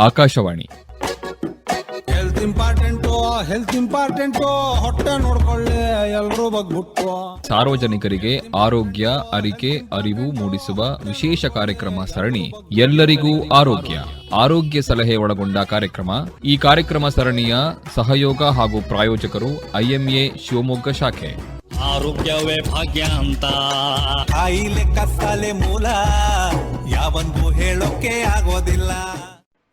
Akashvani. Health important ಹೊಟ್ಟೆ ನೋಡ್ಕೊಳ್ಳಿ ಎಲ್ರೂ ಬಗ್ಬಿಟ್ಟು. ಸಾರ್ವಜನಿಕರಿಗೆ ಆರೋಗ್ಯ ಅರಿಕೆ ಅರಿವು ಮೂಡಿಸುವ ವಿಶೇಷ ಕಾರ್ಯಕ್ರಮ ಸರಣಿ ಎಲ್ಲರಿಗೂ ಆರೋಗ್ಯ ಸಲಹೆ ಒಳಗೊಂಡ ಕಾರ್ಯಕ್ರಮ. ಈ ಕಾರ್ಯಕ್ರಮ ಸರಣಿಯ ಸಹಯೋಗ ಹಾಗೂ ಪ್ರಾಯೋಜಕರು IMA ಶಿವಮೊಗ್ಗ ಶಾಖೆ. ಆರೋಗ್ಯವೇ ಭಾಗ್ಯ ಅಂತ ಕಾಯಿಲೆ ಕಸಾಲೆ ಮೂಲ ಯಾವಂದು ಹೇಳೋಕೆ ಆಗೋದಿಲ್ಲ.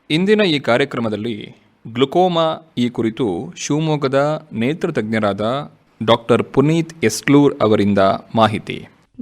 ಇಂದಿನ ಈ ಕಾರ್ಯಕ್ರಮದಲ್ಲಿ ಗ್ಲುಕೋಮಾ ಈ ಕುರಿತು ಶಿವಮೊಗ್ಗದ ನೇತ್ರ ತಜ್ಞರಾದ ಡಾಕ್ಟರ್ ಪುನೀತ್ ಎಸ್ಲೂರ್ ಅವರಿಂದ ಮಾಹಿತಿ.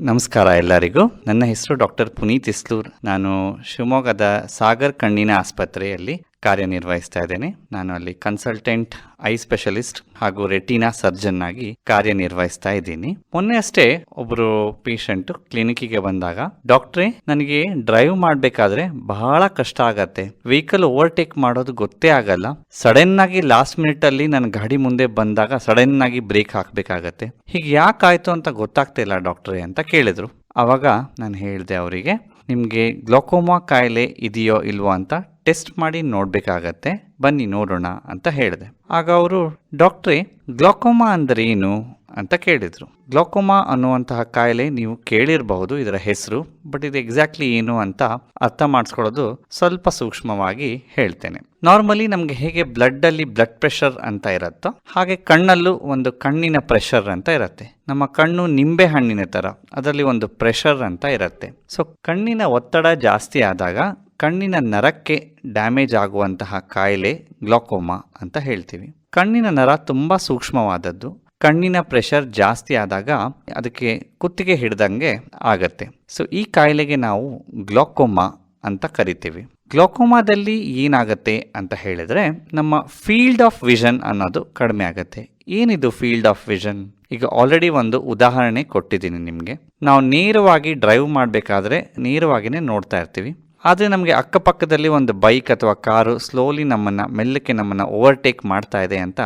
ನಮಸ್ಕಾರ ಎಲ್ಲರಿಗೂ. ನನ್ನ ಹೆಸರು ಡಾಕ್ಟರ್ ಪುನೀತ್ ಎಸ್ಲೂರ್. ನಾನು ಶಿವಮೊಗ್ಗದ ಸಾಗರ್ ಕಣ್ಣಿನ ಆಸ್ಪತ್ರೆಯಲ್ಲಿ ಕಾರ್ಯನಿರ್ವಹಿಸ್ತಾ ಇದ್ದೇನೆ. ನಾನು ಅಲ್ಲಿ ಕನ್ಸಲ್ಟೆಂಟ್ ಐ ಸ್ಪೆಷಲಿಸ್ಟ್ ಹಾಗೂ ರೆಟಿನಾ ಸರ್ಜನ್ ಆಗಿ ಕಾರ್ಯನಿರ್ವಹಿಸ್ತಾ ಇದ್ದೀನಿ. ಮೊನ್ನೆ ಅಷ್ಟೇ ಒಬ್ಬರು ಪೇಷಂಟ್ ಕ್ಲಿನಿಕ್ಗೆ ಬಂದಾಗ, ಡಾಕ್ಟ್ರೇ ನನಗೆ ಡ್ರೈವ್ ಮಾಡಬೇಕಾದ್ರೆ ಬಹಳ ಕಷ್ಟ ಆಗತ್ತೆ, ವೆಹಿಕಲ್ ಓವರ್ಟೇಕ್ ಮಾಡೋದು ಗೊತ್ತೇ ಆಗಲ್ಲ, ಸಡನ್ ಆಗಿ ಲಾಸ್ಟ್ ಮಿನಿಟ್ ಅಲ್ಲಿ ನನ್ನ ಗಾಡಿ ಮುಂದೆ ಬಂದಾಗ ಸಡನ್ ಆಗಿ ಬ್ರೇಕ್ ಹಾಕಬೇಕಾಗತ್ತೆ, ಹೀಗೆ ಯಾಕಾಯ್ತು ಅಂತ ಗೊತ್ತಾಗ್ತಿಲ್ಲ ಡಾಕ್ಟ್ರೇ ಅಂತ ಕೇಳಿದ್ರು. ಆವಾಗ ನಾನು ಹೇಳಿದೆ ಅವರಿಗೆ, ನಿಮಗೆ ಗ್ಲೋಕೋಮಾ ಕಾಯಿಲೆ ಇದೆಯೋ ಇಲ್ವೋ ಅಂತ ಟೆಸ್ಟ್ ಮಾಡಿ ನೋಡಬೇಕಾಗತ್ತೆ, ಬನ್ನಿ ನೋಡೋಣ ಅಂತ ಹೇಳಿದೆ. ಆಗ ಅವರು, ಡಾಕ್ಟ್ರೇ ಗ್ಲೋಕೋಮಾ ಅಂದರೆ ಏನು ಅಂತ ಕೇಳಿದರು. ಗ್ಲೋಕೋಮಾ ಅನ್ನುವಂತಹ ಕಾಯಿಲೆ ನೀವು ಕೇಳಿರಬಹುದು ಇದರ ಹೆಸರು, ಬಟ್ ಇದು ಎಕ್ಸಾಕ್ಟ್ಲಿ ಏನು ಅಂತ ಅರ್ಥ ಮಾಡಿಸ್ಕೊಳ್ಳೋದು ಸ್ವಲ್ಪ ಸೂಕ್ಷ್ಮವಾಗಿ ಹೇಳ್ತೇನೆ. ನಾರ್ಮಲಿ ನಮಗೆ ಹೇಗೆ ಬ್ಲಡ್ಡಲ್ಲಿ ಬ್ಲಡ್ ಪ್ರೆಷರ್ ಅಂತ ಇರುತ್ತೋ ಹಾಗೆ ಕಣ್ಣಲ್ಲೂ ಒಂದು ಕಣ್ಣಿನ ಪ್ರೆಷರ್ ಅಂತ ಇರುತ್ತೆ. ನಮ್ಮ ಕಣ್ಣು ನಿಂಬೆ ಹಣ್ಣಿನ ಥರ, ಅದರಲ್ಲಿ ಒಂದು ಪ್ರೆಷರ್ ಅಂತ ಇರುತ್ತೆ. ಸೊ ಕಣ್ಣಿನ ಒತ್ತಡ ಜಾಸ್ತಿ ಆದಾಗ ಕಣ್ಣಿನ ನರಕ್ಕೆ ಡ್ಯಾಮೇಜ್ ಆಗುವಂತಹ ಕಾಯಿಲೆ ಗ್ಲೋಕೋಮಾ ಅಂತ ಹೇಳ್ತೀವಿ. ಕಣ್ಣಿನ ನರ ತುಂಬ ಸೂಕ್ಷ್ಮವಾದದ್ದು. ಕಣ್ಣಿನ ಪ್ರೆಷರ್ ಜಾಸ್ತಿ ಆದಾಗ ಅದಕ್ಕೆ ಕುತ್ತಿಗೆ ಹಿಡ್ದಂಗೆ ಆಗತ್ತೆ. ಸೊ ಈ ಕಾಯಿಲೆಗೆ ನಾವು ಗ್ಲೋಕೋಮಾ ಅಂತ ಕರಿತೀವಿ. ಗ್ಲೋಕೋಮಾದಲ್ಲಿ ಏನಾಗುತ್ತೆ ಅಂತ ಹೇಳಿದ್ರೆ, ನಮ್ಮ ಫೀಲ್ಡ್ ಆಫ್ ವಿಷನ್ ಅನ್ನೋದು ಕಡಿಮೆ ಆಗುತ್ತೆ. ಏನಿದು ಫೀಲ್ಡ್ ಆಫ್ ವಿಷನ್? ಈಗ ಆಲ್ರೆಡಿ ಒಂದು ಉದಾಹರಣೆ ಕೊಟ್ಟಿದ್ದೀನಿ ನಿಮಗೆ. ನಾವು ನೇರವಾಗಿ ಡ್ರೈವ್ ಮಾಡಬೇಕಾದ್ರೆ ನೇರವಾಗಿಯೇ ನೋಡ್ತಾ ಇರ್ತೀವಿ. ಆದರೆ ನಮಗೆ ಅಕ್ಕಪಕ್ಕದಲ್ಲಿ ಒಂದು ಬೈಕ್ ಅಥವಾ ಕಾರು ಸ್ಲೋಲಿ ಮೆಲ್ಲಕ್ಕೆ ನಮ್ಮನ್ನು ಓವರ್ಟೇಕ್ ಮಾಡ್ತಾ ಇದೆ ಅಂತ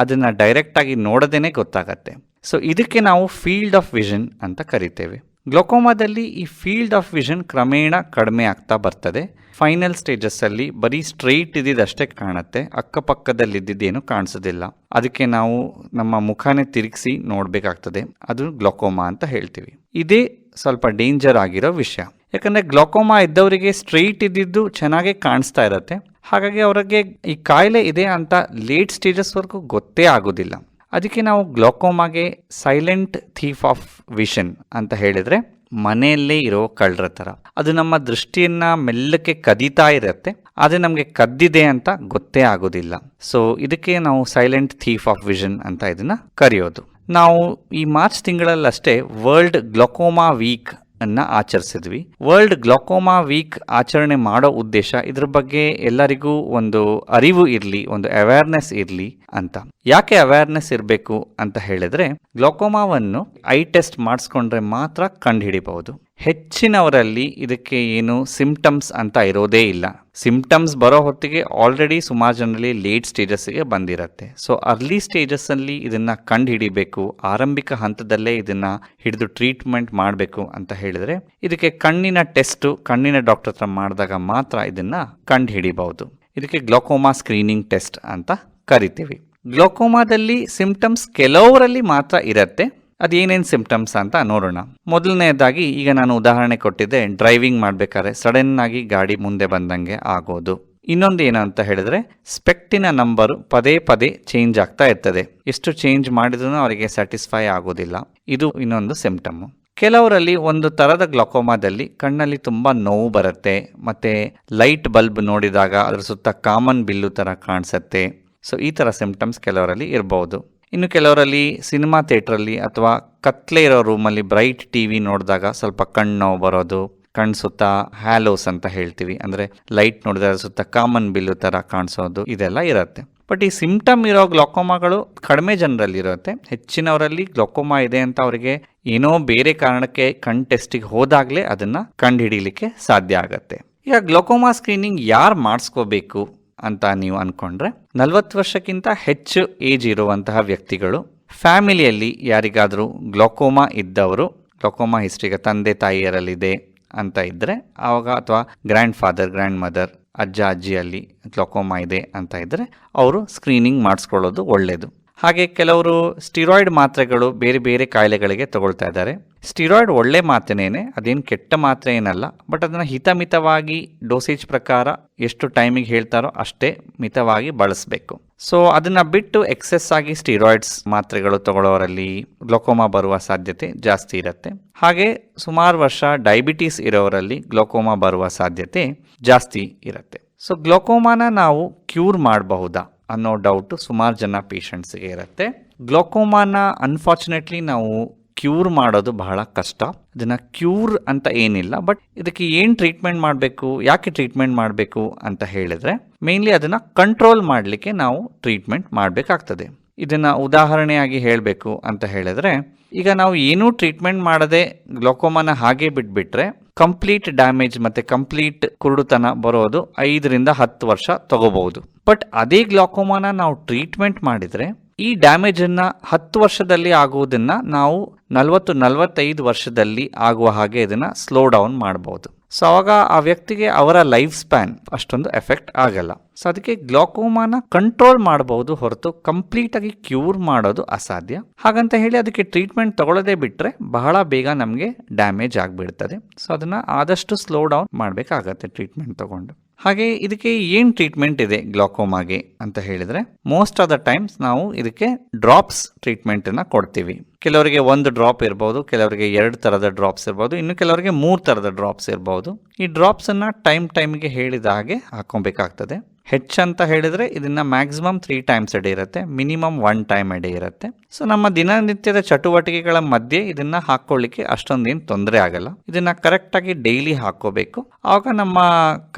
ಅದನ್ನು ಡೈರೆಕ್ಟಾಗಿ ನೋಡೋದೇ ಗೊತ್ತಾಗತ್ತೆ. ಸೊ ಇದಕ್ಕೆ ನಾವು ಫೀಲ್ಡ್ ಆಫ್ ವಿಷನ್ ಅಂತ ಕರಿತೇವೆ. ಗ್ಲೋಕೋಮಾದಲ್ಲಿ ಈ ಫೀಲ್ಡ್ ಆಫ್ ವಿಷನ್ ಕ್ರಮೇಣ ಕಡಿಮೆ ಆಗ್ತಾ ಬರ್ತದೆ. ಫೈನಲ್ ಸ್ಟೇಜಸ್ಸಲ್ಲಿ ಬರೀ ಸ್ಟ್ರೈಟ್ ಇದ್ದಿದ್ದಷ್ಟೇ ಕಾಣುತ್ತೆ, ಅಕ್ಕಪಕ್ಕದಲ್ಲಿದ್ದೇನು ಕಾಣಿಸೋದಿಲ್ಲ. ಅದಕ್ಕೆ ನಾವು ನಮ್ಮ ಮುಖನೇ ತಿರುಗಿಸಿ ನೋಡಬೇಕಾಗ್ತದೆ. ಅದು ಗ್ಲೋಕೋಮಾ ಅಂತ ಹೇಳ್ತೀವಿ. ಇದೇ ಸ್ವಲ್ಪ ಡೇಂಜರ್ ಆಗಿರೋ ವಿಷಯ. ಯಾಕಂದರೆ ಗ್ಲೋಕೋಮಾ ಇದ್ದವರಿಗೆ ಸ್ಟ್ರೈಟ್ ಇದ್ದಿದ್ದು ಚೆನ್ನಾಗೇ ಕಾಣಿಸ್ತಾ ಇರುತ್ತೆ. ಹಾಗಾಗಿ ಅವರಿಗೆ ಈ ಕಾಯಿಲೆ ಇದೆ ಅಂತ ಲೇಟ್ ಸ್ಟೇಜಸ್ವರೆಗೂ ಗೊತ್ತೇ ಆಗೋದಿಲ್ಲ. ಅದಕ್ಕೆ ನಾವು ಗ್ಲೋಕೋಮಾಗೆ ಸೈಲೆಂಟ್ ಥೀಫ್ ಆಫ್ ವಿಷನ್ ಅಂತ ಹೇಳಿದರೆ, ಮನೆಯಲ್ಲೇ ಇರೋ ಕಳ್ಳರ ಥರ. ಅದು ನಮ್ಮ ದೃಷ್ಟಿಯನ್ನು ಮೆಲ್ಲಕ್ಕೆ ಕದೀತಾ ಇರುತ್ತೆ, ಆದರೆ ನಮಗೆ ಕದ್ದಿದೆ ಅಂತ ಗೊತ್ತೇ ಆಗೋದಿಲ್ಲ. ಸೊ ಇದಕ್ಕೆ ನಾವು ಸೈಲೆಂಟ್ ಥೀಫ್ ಆಫ್ ವಿಷನ್ ಅಂತ ಇದನ್ನು ಕರೆಯೋದು. ನಾವು ಈ ಮಾರ್ಚ್ ತಿಂಗಳಲ್ಲಷ್ಟೇ ವರ್ಲ್ಡ್ ಗ್ಲೋಕೋಮಾ ವೀಕ್ ಅನ್ನ ಆಚರಿಸಿದ್ವಿ. ವರ್ಲ್ಡ್ ಗ್ಲೋಕೋಮಾ ವೀಕ್ ಆಚರಣೆ ಮಾಡೋ ಉದ್ದೇಶ ಇದ್ರ ಬಗ್ಗೆ ಎಲ್ಲರಿಗೂ ಒಂದು ಅರಿವು ಇರಲಿ, ಒಂದು ಅವೇರ್ನೆಸ್ ಇರಲಿ ಅಂತ. ಯಾಕೆ ಅವೇರ್ನೆಸ್ ಇರಬೇಕು ಅಂತ ಹೇಳಿದ್ರೆ, ಗ್ಲೋಕೋಮಾವನ್ನು ಐ ಟೆಸ್ಟ್ ಮಾಡಿಸ್ಕೊಂಡ್ರೆ ಮಾತ್ರ ಕಂಡುಹಿಡಿಬಹುದು. ಹೆಚ್ಚಿನವರಲ್ಲಿ ಇದಕ್ಕೆ ಏನು ಸಿಂಪ್ಟಮ್ಸ್ ಅಂತ ಇರೋದೇ ಇಲ್ಲ. ಸಿಂಪ್ಟಮ್ಸ್ ಬರೋ ಹೊತ್ತಿಗೆ ಆಲ್ರೆಡಿ ಸುಮಾರು ಜನರಲ್ಲಿ ಲೇಟ್ ಸ್ಟೇಜಸ್ಗೆ ಬಂದಿರುತ್ತೆ. ಸೊ ಅರ್ಲಿ ಸ್ಟೇಜಸ್ಸಲ್ಲಿ ಇದನ್ನು ಕಂಡು ಹಿಡಿಬೇಕು, ಆರಂಭಿಕ ಹಂತದಲ್ಲೇ ಇದನ್ನು ಹಿಡಿದು ಟ್ರೀಟ್ಮೆಂಟ್ ಮಾಡಬೇಕು ಅಂತ ಹೇಳಿದರೆ, ಇದಕ್ಕೆ ಕಣ್ಣಿನ ಟೆಸ್ಟು ಕಣ್ಣಿನ ಡಾಕ್ಟರ್ ಹತ್ರ ಮಾಡಿದಾಗ ಮಾತ್ರ ಇದನ್ನು ಕಂಡು ಹಿಡಿಬಹುದು. ಇದಕ್ಕೆ ಗ್ಲೋಕೋಮಾ ಸ್ಕ್ರೀನಿಂಗ್ ಟೆಸ್ಟ್ ಅಂತ ಕರಿತೀವಿ. ಗ್ಲೋಕೋಮಾದಲ್ಲಿ ಸಿಂಪ್ಟಮ್ಸ್ ಕೆಲವರಲ್ಲಿ ಮಾತ್ರ ಇರುತ್ತೆ. ಅದೇನೇನು ಸಿಂಪ್ಟಮ್ಸ್ ಅಂತ ನೋಡೋಣ. ಮೊದಲನೇದಾಗಿ, ಈಗ ನಾನು ಉದಾಹರಣೆ ಕೊಟ್ಟಿದ್ದೆ, ಡ್ರೈವಿಂಗ್ ಮಾಡಬೇಕಾದ್ರೆ ಸಡನ್ ಆಗಿ ಗಾಡಿ ಮುಂದೆ ಬಂದಂಗೆ ಆಗೋದು. ಇನ್ನೊಂದು ಏನು ಅಂತ ಹೇಳಿದ್ರೆ, ಸ್ಪೆಕ್ಟಿನ ನಂಬರು ಪದೇ ಪದೇ ಚೇಂಜ್ ಆಗ್ತಾ ಇರ್ತದೆ. ಎಷ್ಟು ಚೇಂಜ್ ಮಾಡಿದ್ರೂ ಅವರಿಗೆ ಸ್ಯಾಟಿಸ್ಫೈ ಆಗೋದಿಲ್ಲ. ಇದು ಇನ್ನೊಂದು ಸಿಂಪ್ಟಮ್ಮು. ಕೆಲವರಲ್ಲಿ ಒಂದು ಥರದ ಗ್ಲೋಕೋಮಾದಲ್ಲಿ ಕಣ್ಣಲ್ಲಿ ತುಂಬ ನೋವು ಬರುತ್ತೆ, ಮತ್ತು ಲೈಟ್ ಬಲ್ಬ್ ನೋಡಿದಾಗ ಅದರ ಸುತ್ತ ಕಾಮನ್ ಬಿಲ್ಲು ಥರ ಕಾಣಿಸುತ್ತೆ. ಸೊ ಈ ಥರ ಸಿಂಪ್ಟಮ್ಸ್ ಕೆಲವರಲ್ಲಿ ಇರ್ಬೋದು. ಇನ್ನು ಕೆಲವರಲ್ಲಿ ಸಿನಿಮಾ ಥಿಯೇಟ್ರಲ್ಲಿ ಅಥವಾ ಕತ್ಲೆ ಇರೋ ರೂಮಲ್ಲಿ ಬ್ರೈಟ್ TV ನೋಡಿದಾಗ ಸ್ವಲ್ಪ ಕಣ್ಣು ನೋವು ಬರೋದು, ಕಣ್ಣು ಸುತ್ತ ಹ್ಯಾಲೋಸ್ ಅಂತ ಹೇಳ್ತೀವಿ, ಅಂದರೆ ಲೈಟ್ ನೋಡಿದ್ರೆ ಸುತ್ತ ಕಾಮನ್ ಬಿಲ್ಲು ಥರ ಕಾಣಿಸೋದು, ಇದೆಲ್ಲ ಇರುತ್ತೆ. ಬಟ್ ಈ ಸಿಂಪ್ಟಮ್ ಇರೋ ಗ್ಲೋಕೋಮಾಗಳು ಕಡಿಮೆ ಜನರಲ್ಲಿ ಇರುತ್ತೆ. ಹೆಚ್ಚಿನವರಲ್ಲಿ ಗ್ಲೋಕೋಮಾ ಇದೆ ಅಂತ ಅವರಿಗೆ ಏನೋ ಬೇರೆ ಕಾರಣಕ್ಕೆ ಕಣ್ ಟೆಸ್ಟಿಗೆ ಹೋದಾಗಲೇ ಅದನ್ನು ಕಂಡುಹಿಡೀಲಿಕ್ಕೆ ಸಾಧ್ಯ ಆಗುತ್ತೆ. ಈಗ ಗ್ಲೋಕೋಮಾ ಸ್ಕ್ರೀನಿಂಗ್ ಯಾರು ಮಾಡಿಸ್ಕೋಬೇಕು ಅಂತ ನೀವು ಅಂದ್ಕೊಂಡ್ರೆ, 40 ವರ್ಷಕ್ಕಿಂತ ಹೆಚ್ಚು ಏಜ್ ಇರುವಂತಹ ವ್ಯಕ್ತಿಗಳು, ಫ್ಯಾಮಿಲಿಯಲ್ಲಿ ಯಾರಿಗಾದರೂ ಗ್ಲೋಕೋಮಾ ಇದ್ದವರು, ಗ್ಲೋಕೋಮಾ ಹಿಸ್ಟ್ರಿಗೆ ತಂದೆ ತಾಯಿಯರಲ್ಲಿದೆ ಅಂತ ಇದ್ದರೆ ಆವಾಗ, ಅಥವಾ ಗ್ರ್ಯಾಂಡ್ ಫಾದರ್ ಗ್ರ್ಯಾಂಡ್ ಮದರ್ ಅಜ್ಜ ಅಜ್ಜಿಯಲ್ಲಿ ಗ್ಲೋಕೋಮಾ ಇದೆ ಅಂತ ಇದ್ದರೆ ಅವರು ಸ್ಕ್ರೀನಿಂಗ್ ಮಾಡಿಸ್ಕೊಳ್ಳೋದು ಒಳ್ಳೆಯದು. ಹಾಗೆ ಕೆಲವರು ಸ್ಟಿರಾಯ್ಡ್ ಮಾತ್ರೆಗಳು ಬೇರೆ ಬೇರೆ ಕಾಯಿಲೆಗಳಿಗೆ ತಗೊಳ್ತಾ ಇದ್ದಾರೆ. ಸ್ಟಿರಾಯ್ಡ್ ಒಳ್ಳೆ ಮಾತ್ರೆನೇ, ಅದೇನು ಕೆಟ್ಟ ಮಾತ್ರೆ ಏನಲ್ಲ. ಬಟ್ ಅದನ್ನು ಹಿತಮಿತವಾಗಿ ಡೋಸೇಜ್ ಪ್ರಕಾರ ಎಷ್ಟು ಟೈಮಿಗೆ ಹೇಳ್ತಾರೋ ಅಷ್ಟೇ ಮಿತವಾಗಿ ಬಳಸಬೇಕು. ಸೊ ಅದನ್ನು ಬಿಟ್ಟು ಎಕ್ಸೆಸ್ ಆಗಿ ಸ್ಟಿರಾಯ್ಡ್ಸ್ ಮಾತ್ರೆಗಳು ತಗೊಳ್ಳೋರಲ್ಲಿ ಗ್ಲೋಕೋಮಾ ಬರುವ ಸಾಧ್ಯತೆ ಜಾಸ್ತಿ ಇರುತ್ತೆ. ಹಾಗೆ ಸುಮಾರು ವರ್ಷ ಡಯಾಬಿಟೀಸ್ ಇರೋರಲ್ಲಿ ಗ್ಲೋಕೋಮಾ ಬರುವ ಸಾಧ್ಯತೆ ಜಾಸ್ತಿ ಇರುತ್ತೆ. ಸೊ ಗ್ಲೋಕೋಮಾನ ನಾವು ಕ್ಯೂರ್ ಮಾಡಬಹುದಾ ಅನ್ನೋ ಡೌಟು ಸುಮಾರು ಜನ ಪೇಷಂಟ್ಸ್ಗೆ ಇರುತ್ತೆ. ಗ್ಲೋಕೋಮಾನ ಅನ್ಫಾರ್ಚುನೇಟ್ಲಿ ನಾವು ಕ್ಯೂರ್ ಮಾಡೋದು ಬಹಳ ಕಷ್ಟ. ಇದನ್ನು ಕ್ಯೂರ್ ಅಂತ ಏನಿಲ್ಲ, ಬಟ್ ಇದಕ್ಕೆ ಏನು ಟ್ರೀಟ್ಮೆಂಟ್ ಮಾಡಬೇಕು, ಯಾಕೆ ಟ್ರೀಟ್ಮೆಂಟ್ ಮಾಡಬೇಕು ಅಂತ ಹೇಳಿದರೆ ಮೇನ್ಲಿ ಅದನ್ನು ಕಂಟ್ರೋಲ್ ಮಾಡಲಿಕ್ಕೆ ನಾವು ಟ್ರೀಟ್ಮೆಂಟ್ ಮಾಡಬೇಕಾಗ್ತದೆ. ಇದನ್ನು ಉದಾಹರಣೆಯಾಗಿ ಹೇಳಬೇಕು ಅಂತ ಹೇಳಿದ್ರೆ, ಈಗ ನಾವು ಏನೂ ಟ್ರೀಟ್ಮೆಂಟ್ ಮಾಡದೆ ಗ್ಲೋಕೋಮಾನ ಹಾಗೆ ಬಿಟ್ಬಿಟ್ರೆ ಕಂಪ್ಲೀಟ್ ಡ್ಯಾಮೇಜ್ ಮತ್ತು ಕಂಪ್ಲೀಟ್ ಕುರುಡುತನ ಬರೋದು 5 ರಿಂದ 10 ವರ್ಷ ತಗೋಬಹುದು. ಬಟ್ ಅದೇ ಗ್ಲೋಕೋಮಾನ ನಾವು ಟ್ರೀಟ್ಮೆಂಟ್ ಮಾಡಿದರೆ ಈ ಡ್ಯಾಮೇಜನ್ನು 10 ವರ್ಷದಲ್ಲಿ ಆಗುವುದನ್ನು ನಾವು 40-45 ವರ್ಷದಲ್ಲಿ ಆಗುವ ಹಾಗೆ ಇದನ್ನು ಸ್ಲೋ ಡೌನ್ ಮಾಡ್ಬೋದು. ಸೊ ಅವಾಗ ಆ ವ್ಯಕ್ತಿಗೆ ಅವರ ಲೈಫ್ ಸ್ಪ್ಯಾನ್ ಅಷ್ಟೊಂದು ಎಫೆಕ್ಟ್ ಆಗಲ್ಲ. ಸೊ ಅದಕ್ಕೆ ಗ್ಲೋಕೋಮಾನ ಕಂಟ್ರೋಲ್ ಮಾಡಬಹುದು ಹೊರತು ಕಂಪ್ಲೀಟಾಗಿ ಕ್ಯೂರ್ ಮಾಡೋದು ಅಸಾಧ್ಯ. ಹಾಗಂತ ಹೇಳಿ ಅದಕ್ಕೆ ಟ್ರೀಟ್ಮೆಂಟ್ ತಗೊಳ್ಳೋದೇ ಬಿಟ್ಟರೆ ಬಹಳ ಬೇಗ ನಮಗೆ ಡ್ಯಾಮೇಜ್ ಆಗಿಬಿಡ್ತದೆ. ಸೊ ಅದನ್ನು ಆದಷ್ಟು ಸ್ಲೋ ಡೌನ್ ಮಾಡಬೇಕಾಗತ್ತೆ ಟ್ರೀಟ್ಮೆಂಟ್ ತಗೊಂಡು. ಹಾಗೆ ಇದಕ್ಕೆ ಏನು ಟ್ರೀಟ್ಮೆಂಟ್ ಇದೆ ಗ್ಲೋಕೋಮಾಗೆ ಅಂತ ಹೇಳಿದರೆ, ಮೋಸ್ಟ್ ಆಫ್ ದ ಟೈಮ್ಸ್ ನಾವು ಇದಕ್ಕೆ ಡ್ರಾಪ್ಸ್ ಟ್ರೀಟ್ಮೆಂಟನ್ನು ಕೊಡ್ತೀವಿ. ಕೆಲವರಿಗೆ 1 ಡ್ರಾಪ್ ಇರ್ಬೋದು, ಕೆಲವರಿಗೆ 2 ಥರದ ಡ್ರಾಪ್ಸ್ ಇರ್ಬೋದು, ಇನ್ನು ಕೆಲವರಿಗೆ 3 ಥರದ ಡ್ರಾಪ್ಸ್ ಇರ್ಬೋದು. ಈ ಡ್ರಾಪ್ಸನ್ನು ಟೈಮ್ಗೆ ಹೇಳಿದ ಹಾಗೆ ಹಾಕೊಬೇಕಾಗ್ತದೆ. ಹೆಚ್ಚಂತ ಹೇಳಿದರೆ ಇದನ್ನು ಮ್ಯಾಕ್ಸಿಮಮ್ 3 ಟೈಮ್ಸ್ ಎಡೆ ಇರುತ್ತೆ, ಮಿನಿಮಮ್ 1 ಟೈಮ್ ಎಡೆ ಇರುತ್ತೆ. ಸೊ ನಮ್ಮ ದಿನನಿತ್ಯದ ಚಟುವಟಿಕೆಗಳ ಮಧ್ಯೆ ಇದನ್ನು ಹಾಕ್ಕೊಳ್ಳಿಕ್ಕೆ ಅಷ್ಟೊಂದೇನು ತೊಂದರೆ ಆಗಲ್ಲ. ಇದನ್ನು ಕರೆಕ್ಟಾಗಿ ಡೈಲಿ ಹಾಕ್ಕೋಬೇಕು. ಆವಾಗ ನಮ್ಮ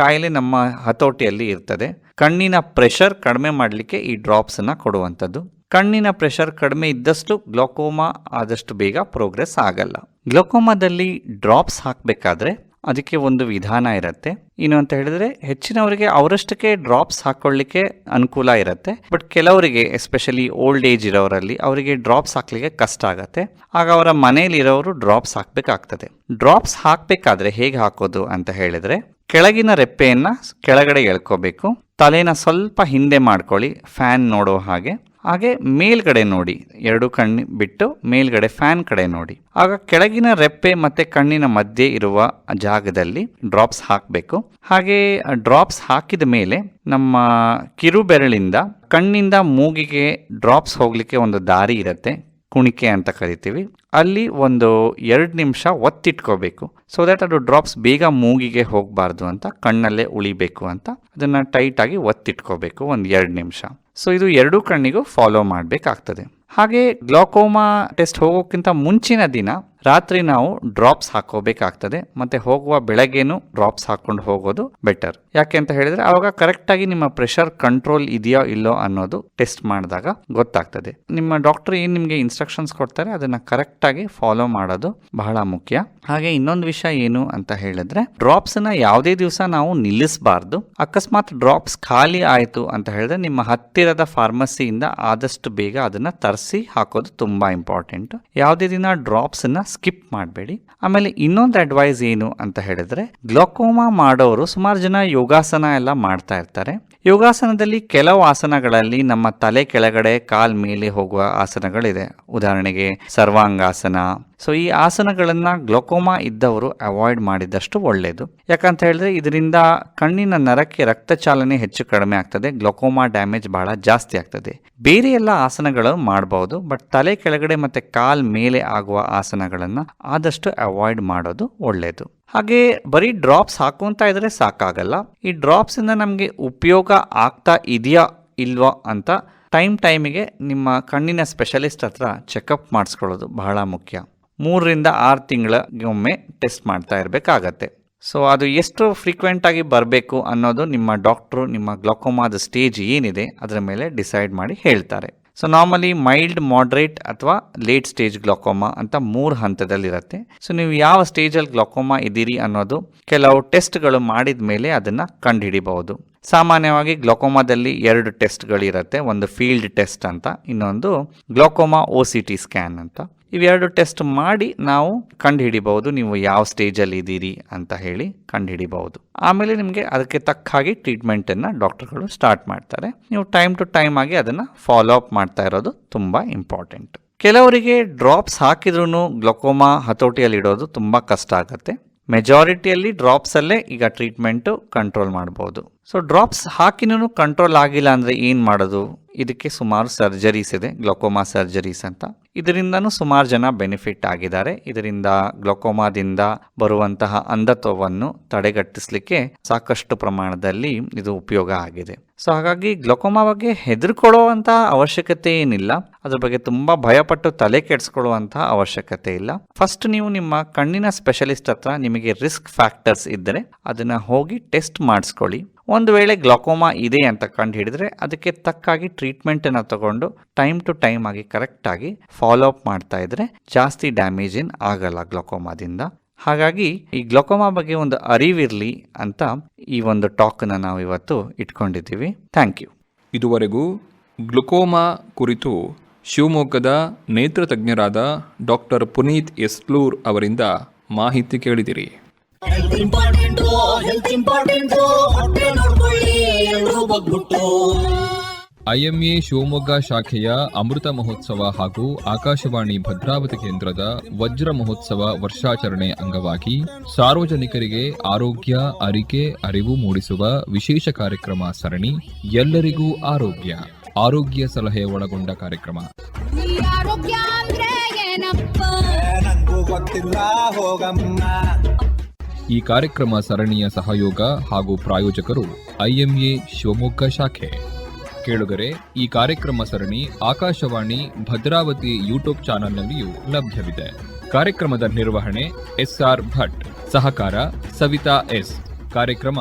ಕಾಯಿಲೆ ನಮ್ಮ ಹತೋಟಿಯಲ್ಲಿ ಇರ್ತದೆ. ಕಣ್ಣಿನ ಪ್ರೆಷರ್ ಕಡಿಮೆ ಮಾಡಲಿಕ್ಕೆ ಈ ಡ್ರಾಪ್ಸನ್ನು ಕೊಡುವಂಥದ್ದು. ಕಣ್ಣಿನ ಪ್ರೆಷರ್ ಕಡಿಮೆ ಇದ್ದಷ್ಟು ಗ್ಲೋಕೋಮಾ ಆದಷ್ಟು ಬೇಗ ಪ್ರೋಗ್ರೆಸ್ ಆಗಲ್ಲ. ಗ್ಲೋಕೋಮಾದಲ್ಲಿ ಡ್ರಾಪ್ಸ್ ಹಾಕಬೇಕಾದ್ರೆ ಅದಕ್ಕೆ ಒಂದು ವಿಧಾನ ಇರುತ್ತೆ. ಏನು ಅಂತ ಹೇಳಿದ್ರೆ, ಹೆಚ್ಚಿನವರಿಗೆ ಅವರಷ್ಟಕ್ಕೆ ಡ್ರಾಪ್ಸ್ ಹಾಕೊಳ್ಳಿಕ್ಕೆ ಅನುಕೂಲ ಇರುತ್ತೆ. ಬಟ್ ಕೆಲವರಿಗೆ ಎಸ್ಪೆಷಲಿ ಓಲ್ಡ್ ಏಜ್ ಇರೋರಲ್ಲಿ ಅವರಿಗೆ ಡ್ರಾಪ್ಸ್ ಹಾಕ್ಲಿಕ್ಕೆ ಕಷ್ಟ ಆಗುತ್ತೆ. ಆಗ ಅವರ ಮನೇಲಿ ಇರೋರು ಡ್ರಾಪ್ಸ್ ಹಾಕಬೇಕಾಗ್ತದೆ. ಡ್ರಾಪ್ಸ್ ಹಾಕಬೇಕಾದ್ರೆ ಹೇಗೆ ಹಾಕೋದು ಅಂತ ಹೇಳಿದ್ರೆ, ಕೆಳಗಿನ ರೆಪ್ಪೆಯನ್ನು ಕೆಳಗಡೆ ಎಳ್ಕೋಬೇಕು. ತಲೆನ ಸ್ವಲ್ಪ ಹಿಂದೆ ಮಾಡ್ಕೊಳ್ಳಿ, ಫ್ಯಾನ್ ನೋಡೋ ಹಾಗೆ. ಹಾಗೆ ಮೇಲ್ಗಡೆ ನೋಡಿ, 2 ಕಣ್ಣು ಬಿಟ್ಟು ಮೇಲ್ಗಡೆ ಫ್ಯಾನ್ ಕಡೆ ನೋಡಿ. ಆಗ ಕೆಳಗಿನ ರೆಪ್ಪೆ ಮತ್ತು ಕಣ್ಣಿನ ಮಧ್ಯೆ ಇರುವ ಜಾಗದಲ್ಲಿ ಡ್ರಾಪ್ಸ್ ಹಾಕಬೇಕು. ಹಾಗೆ ಡ್ರಾಪ್ಸ್ ಹಾಕಿದ ಮೇಲೆ ನಮ್ಮ ಕಿರುಬೆರಳಿಂದ ಕಣ್ಣಿಂದ ಮೂಗಿಗೆ ಡ್ರಾಪ್ಸ್ ಹೋಗಲಿಕ್ಕೆ ಒಂದು ದಾರಿ ಇರುತ್ತೆ, ಕುಣಿಕೆ ಅಂತ ಕರಿತೀವಿ. ಅಲ್ಲಿ ಒಂದು 2 ನಿಮಿಷ ಒತ್ತಿಟ್ಕೋಬೇಕು. ಸೊ ದ್ಯಾಟ್ ಅದು ಡ್ರಾಪ್ಸ್ ಬೇಗ ಮೂಗಿಗೆ ಹೋಗಬಾರ್ದು ಅಂತ, ಕಣ್ಣಲ್ಲೇ ಉಳಿಬೇಕು ಅಂತ ಅದನ್ನು ಟೈಟಾಗಿ ಒತ್ತಿಟ್ಕೋಬೇಕು ಒಂದು 2 ನಿಮಿಷ. ಸೊ ಇದು 2 ಕಣ್ಣಿಗೂ ಫಾಲೋ ಮಾಡಬೇಕಾಗ್ತದೆ. ಹಾಗೆ ಗ್ಲೋಕೋಮಾ ಟೆಸ್ಟ್ ಹೋಗೋಕ್ಕಿಂತ ಮುಂಚಿನ ದಿನ ರಾತ್ರಿ ನಾವು ಡ್ರಾಪ್ಸ್ ಹಾಕೋಬೇಕಾಗ್ತದೆ. ಮತ್ತು ಹೋಗುವ ಬೆಳಗ್ಗೆನೂ ಡ್ರಾಪ್ಸ್ ಹಾಕ್ಕೊಂಡು ಹೋಗೋದು ಬೆಟರ್. ಯಾಕೆ ಅಂತ ಹೇಳಿದರೆ ಆವಾಗ ಕರೆಕ್ಟಾಗಿ ನಿಮ್ಮ ಪ್ರೆಷರ್ ಕಂಟ್ರೋಲ್ ಇದೆಯೋ ಇಲ್ಲೋ ಅನ್ನೋದು ಟೆಸ್ಟ್ ಮಾಡಿದಾಗ ಗೊತ್ತಾಗ್ತದೆ. ನಿಮ್ಮ ಡಾಕ್ಟರ್ ಏನು ನಿಮಗೆ ಇನ್ಸ್ಟ್ರಕ್ಷನ್ಸ್ ಕೊಡ್ತಾರೆ ಅದನ್ನು ಕರೆಕ್ಟಾಗಿ ಫಾಲೋ ಮಾಡೋದು ಬಹಳ ಮುಖ್ಯ. ಹಾಗೆ ಇನ್ನೊಂದು ವಿಷಯ ಏನು ಅಂತ ಹೇಳಿದ್ರೆ, ಡ್ರಾಪ್ಸನ್ನು ಯಾವುದೇ ದಿವಸ ನಾವು ನಿಲ್ಲಿಸಬಾರ್ದು. ಅಕಸ್ಮಾತ್ ಡ್ರಾಪ್ಸ್ ಖಾಲಿ ಆಯಿತು ಅಂತ ಹೇಳಿದ್ರೆ ನಿಮ್ಮ ಹತ್ತಿರದ ಫಾರ್ಮಸಿಯಿಂದ ಆದಷ್ಟು ಬೇಗ ಅದನ್ನು ತರಿಸಿ ಹಾಕೋದು ತುಂಬ ಇಂಪಾರ್ಟೆಂಟ್. ಯಾವುದೇ ದಿನ ಡ್ರಾಪ್ಸನ್ನು ಸ್ಕಿಪ್ ಮಾಡಬೇಡಿ. ಆಮೇಲೆ ಇನ್ನೊಂದು ಅಡ್ವೈಸ್ ಏನು ಅಂತ ಹೇಳಿದ್ರೆ, ಗ್ಲೋಕೋಮಾ ಮಾಡೋರು ಸುಮಾರು ಜನ ಯೋಗಾಸನ ಎಲ್ಲ ಮಾಡ್ತಾ ಇರ್ತಾರೆ. ಯೋಗಾಸನದಲ್ಲಿ ಕೆಲವು ಆಸನಗಳಲ್ಲಿ ನಮ್ಮ ತಲೆ ಕೆಳಗಡೆ ಕಾಲ್ ಮೇಲೆ ಹೋಗುವ ಆಸನಗಳಿದೆ. ಉದಾಹರಣೆಗೆ ಸರ್ವಾಂಗಾಸನ. ಸೊ ಈ ಆಸನಗಳನ್ನು ಗ್ಲೋಕೋಮಾ ಇದ್ದವರು ಅವಾಯ್ಡ್ ಮಾಡಿದಷ್ಟು ಒಳ್ಳೆಯದು. ಯಾಕಂತ ಹೇಳಿದ್ರೆ ಇದರಿಂದ ಕಣ್ಣಿನ ನರಕ್ಕೆ ರಕ್ತ ಚಾಲನೆ ಹೆಚ್ಚು ಕಡಿಮೆ ಆಗ್ತದೆ, ಗ್ಲೋಕೋಮಾ ಡ್ಯಾಮೇಜ್ ಬಹಳ ಜಾಸ್ತಿ ಆಗ್ತದೆ. ಬೇರೆ ಎಲ್ಲ ಆಸನಗಳು ಮಾಡಬಹುದು, ಬಟ್ ತಲೆ ಕೆಳಗಡೆ ಮತ್ತು ಕಾಲ್ ಮೇಲೆ ಆಗುವ ಆಸನಗಳನ್ನು ಆದಷ್ಟು ಅವಾಯ್ಡ್ ಮಾಡೋದು ಒಳ್ಳೆಯದು. ಹಾಗೆ ಬರೀ ಡ್ರಾಪ್ಸ್ ಹಾಕೊಂತ ಇದ್ರೆ ಸಾಕಾಗಲ್ಲ. ಈ ಡ್ರಾಪ್ಸಿಂದ ನಮಗೆ ಉಪಯೋಗ ಆಗ್ತಾ ಇದೆಯಾ ಇಲ್ವಾ ಅಂತ ಟೈಮಿಗೆ ನಿಮ್ಮ ಕಣ್ಣಿನ ಸ್ಪೆಷಲಿಸ್ಟ್ ಹತ್ರ ಚೆಕಪ್ ಮಾಡಿಸ್ಕೊಳ್ಳೋದು ಬಹಳ ಮುಖ್ಯ. 3 ರಿಂದ 6 ತಿಂಗಳಿಗೊಮ್ಮೆ ಟೆಸ್ಟ್ ಮಾಡ್ತಾ ಇರಬೇಕಾಗತ್ತೆ. ಸೊ ಅದು ಎಷ್ಟು ಫ್ರೀಕ್ವೆಂಟಾಗಿ ಬರಬೇಕು ಅನ್ನೋದು ನಿಮ್ಮ ಡಾಕ್ಟ್ರು ನಿಮ್ಮ ಗ್ಲೋಕೋಮಾದ ಸ್ಟೇಜ್ ಏನಿದೆ ಅದರ ಮೇಲೆ ಡಿಸೈಡ್ ಮಾಡಿ ಹೇಳ್ತಾರೆ. ಸೊ ನಾರ್ಮಲಿ ಮೈಲ್ಡ್, ಮಾಡ್ರೇಟ್ ಅಥವಾ ಲೇಟ್ ಸ್ಟೇಜ್ ಗ್ಲೋಕೋಮಾ ಅಂತ 3 ಹಂತದಲ್ಲಿರುತ್ತೆ. ಸೊ ನೀವು ಯಾವ ಸ್ಟೇಜಲ್ಲಿ ಗ್ಲೋಕೋಮಾ ಇದ್ದೀರಿ ಅನ್ನೋದು ಕೆಲವು ಟೆಸ್ಟ್ಗಳು ಮಾಡಿದ ಮೇಲೆ ಅದನ್ನು ಕಂಡುಹಿಡಿಬಹುದು. ಸಾಮಾನ್ಯವಾಗಿ ಗ್ಲೋಕೋಮಾದಲ್ಲಿ 2 ಟೆಸ್ಟ್ಗಳಿರುತ್ತೆ. ಒಂದು ಫೀಲ್ಡ್ ಟೆಸ್ಟ್ ಅಂತ, ಇನ್ನೊಂದು ಗ್ಲೋಕೋಮಾ OCT ಸ್ಕ್ಯಾನ್ ಅಂತ. ಇವೆರಡು ಟೆಸ್ಟ್ ಮಾಡಿ ನಾವು ಕಂಡುಹಿಡಿಬಹುದು ನೀವು ಯಾವ ಸ್ಟೇಜಲ್ಲಿ ಇದ್ದೀರಿ ಅಂತ ಹೇಳಿ ಕಂಡುಹಿಡಿಬಹುದು. ಆಮೇಲೆ ನಿಮಗೆ ಅದಕ್ಕೆ ತಕ್ಕ ಹಾಗೆ ಟ್ರೀಟ್ಮೆಂಟನ್ನು ಡಾಕ್ಟರ್ಗಳು ಸ್ಟಾರ್ಟ್ ಮಾಡ್ತಾರೆ. ನೀವು ಟೈಮ್ ಟು ಟೈಮ್ ಆಗಿ ಅದನ್ನು ಫಾಲೋ ಅಪ್ ಮಾಡ್ತಾ ಇರೋದು ತುಂಬ ಇಂಪಾರ್ಟೆಂಟ್. ಕೆಲವರಿಗೆ ಡ್ರಾಪ್ಸ್ ಹಾಕಿದ್ರೂ ಗ್ಲೋಕೋಮಾ ಹತೋಟಿಯಲ್ಲಿ ಇಡೋದು ತುಂಬ ಕಷ್ಟ ಆಗುತ್ತೆ. ಮೆಜಾರಿಟಿಯಲ್ಲಿ ಡ್ರಾಪ್ಸಲ್ಲೇ ಈಗ ಟ್ರೀಟ್ಮೆಂಟು ಕಂಟ್ರೋಲ್ ಮಾಡ್ಬೋದು. ಸೊ ಡ್ರಾಪ್ಸ್ ಹಾಕಿನೂ ಕಂಟ್ರೋಲ್ ಆಗಿಲ್ಲ ಅಂದರೆ ಏನು ಮಾಡೋದು? ಇದಕ್ಕೆ ಸುಮಾರು ಸರ್ಜರೀಸ್ ಇದೆ, ಗ್ಲೋಕೋಮಾ ಸರ್ಜರೀಸ್ ಅಂತ. ಇದರಿಂದನೂ ಸುಮಾರು ಜನ ಬೆನಿಫಿಟ್ ಆಗಿದ್ದಾರೆ. ಇದರಿಂದ ಗ್ಲೋಕೋಮಾದಿಂದ ಬರುವಂತಹ ಅಂಧತ್ವವನ್ನು ತಡೆಗಟ್ಟಿಸಲಿಕ್ಕೆ ಸಾಕಷ್ಟು ಪ್ರಮಾಣದಲ್ಲಿ ಇದು ಉಪಯೋಗ ಆಗಿದೆ. ಸೊ ಹಾಗಾಗಿ ಗ್ಲೋಕೋಮಾ ಬಗ್ಗೆ ಹೆದರ್ಕೊಳ್ಳುವಂತಹ ಅವಶ್ಯಕತೆ ಏನಿಲ್ಲ, ಅದ್ರ ಬಗ್ಗೆ ತುಂಬ ಭಯಪಟ್ಟು ತಲೆ ಕೆಡಿಸ್ಕೊಳ್ಳುವಂತಹ ಅವಶ್ಯಕತೆ ಇಲ್ಲ. ಫಸ್ಟ್ ನೀವು ನಿಮ್ಮ ಕಣ್ಣಿನ ಸ್ಪೆಷಲಿಸ್ಟ್ ಹತ್ರ ನಿಮಗೆ ರಿಸ್ಕ್ ಫ್ಯಾಕ್ಟರ್ಸ್ ಇದ್ದರೆ ಅದನ್ನು ಹೋಗಿ ಟೆಸ್ಟ್ ಮಾಡಿಸ್ಕೊಳ್ಳಿ. ಒಂದು ವೇಳೆ ಗ್ಲೋಕೋಮಾ ಇದೆ ಅಂತ ಕಂಡು ಹಿಡಿದ್ರೆ ಅದಕ್ಕೆ ತಕ್ಕಾಗಿ ಟ್ರೀಟ್ಮೆಂಟನ್ನು ತಗೊಂಡು ಟೈಮ್ ಟು ಟೈಮ್ ಆಗಿ ಕರೆಕ್ಟಾಗಿ ಫಾಲೋ ಅಪ್ ಮಾಡ್ತಾ ಇದ್ರೆ ಜಾಸ್ತಿ ಡ್ಯಾಮೇಜ್ ಏನು ಆಗಲ್ಲ ಗ್ಲೋಕೋಮಾದಿಂದ. ಹಾಗಾಗಿ ಈ ಗ್ಲೋಕೋಮಾ ಬಗ್ಗೆ ಒಂದು ಅರಿವಿರಲಿ ಅಂತ ಈ ಒಂದು ಟಾಕ್ನ ನಾವು ಇವತ್ತು ಇಟ್ಕೊಂಡಿದ್ದೀವಿ. Thank you. ಇದುವರೆಗೂ ಗ್ಲುಕೋಮಾ ಕುರಿತು ಶಿವಮೊಗ್ಗದ ನೇತ್ರ ತಜ್ಞರಾದ ಡಾಕ್ಟರ್ ಪುನೀತ್ ಎಸ್ಲೂರ್ ಅವರಿಂದ ಮಾಹಿತಿ ಕೇಳಿದಿರಿ. ಐಎಂಎ ಶಿವಮೊಗ್ಗ ಶಾಖೆಯ ಅಮೃತ ಮಹೋತ್ಸವ ಹಾಗೂ ಆಕಾಶವಾಣಿ ಭದ್ರಾವತಿ ಕೇಂದ್ರದ ವಜ್ರ ಮಹೋತ್ಸವ ವರ್ಷಾಚರಣೆ ಅಂಗವಾಗಿ ಸಾರ್ವಜನಿಕರಿಗೆ ಆರೋಗ್ಯ, ಅರಿಕೆ, ಅರಿವು ಮೂಡಿಸುವ ವಿಶೇಷ ಕಾರ್ಯಕ್ರಮ ಸರಣಿ ಎಲ್ಲರಿಗೂ ಆರೋಗ್ಯ. ಆರೋಗ್ಯ ಸಲಹೆ ಒಳಗೊಂಡ ಕಾರ್ಯಕ್ರಮ. ನಂಗೂ ಗೊತ್ತಿಲ್ಲ ಹೋಗಮ್ಮ. ಈ ಕಾರ್ಯಕ್ರಮ ಸರಣಿಯ ಸಹಯೋಗ ಹಾಗೂ ಪ್ರಾಯೋಜಕರು ಐಎಂಎ ಶಿವಮೊಗ್ಗ ಶಾಖೆ. ಕೇಳುಗರೆ, ಈ ಕಾರ್ಯಕ್ರಮ ಸರಣಿ ಆಕಾಶವಾಣಿ ಭದ್ರಾವತಿ ಯೂಟ್ಯೂಬ್ ಚಾನೆಲ್ನಲ್ಲಿಯೂ ಲಭ್ಯವಿದೆ. ಕಾರ್ಯಕ್ರಮದ ನಿರ್ವಹಣೆ SR ಭಟ್, ಸಹಕಾರ ಸವಿತಾ S. ಕಾರ್ಯಕ್ರಮ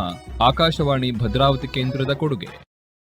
ಆಕಾಶವಾಣಿ ಭದ್ರಾವತಿ ಕೇಂದ್ರದ ಕೊಡುಗೆ.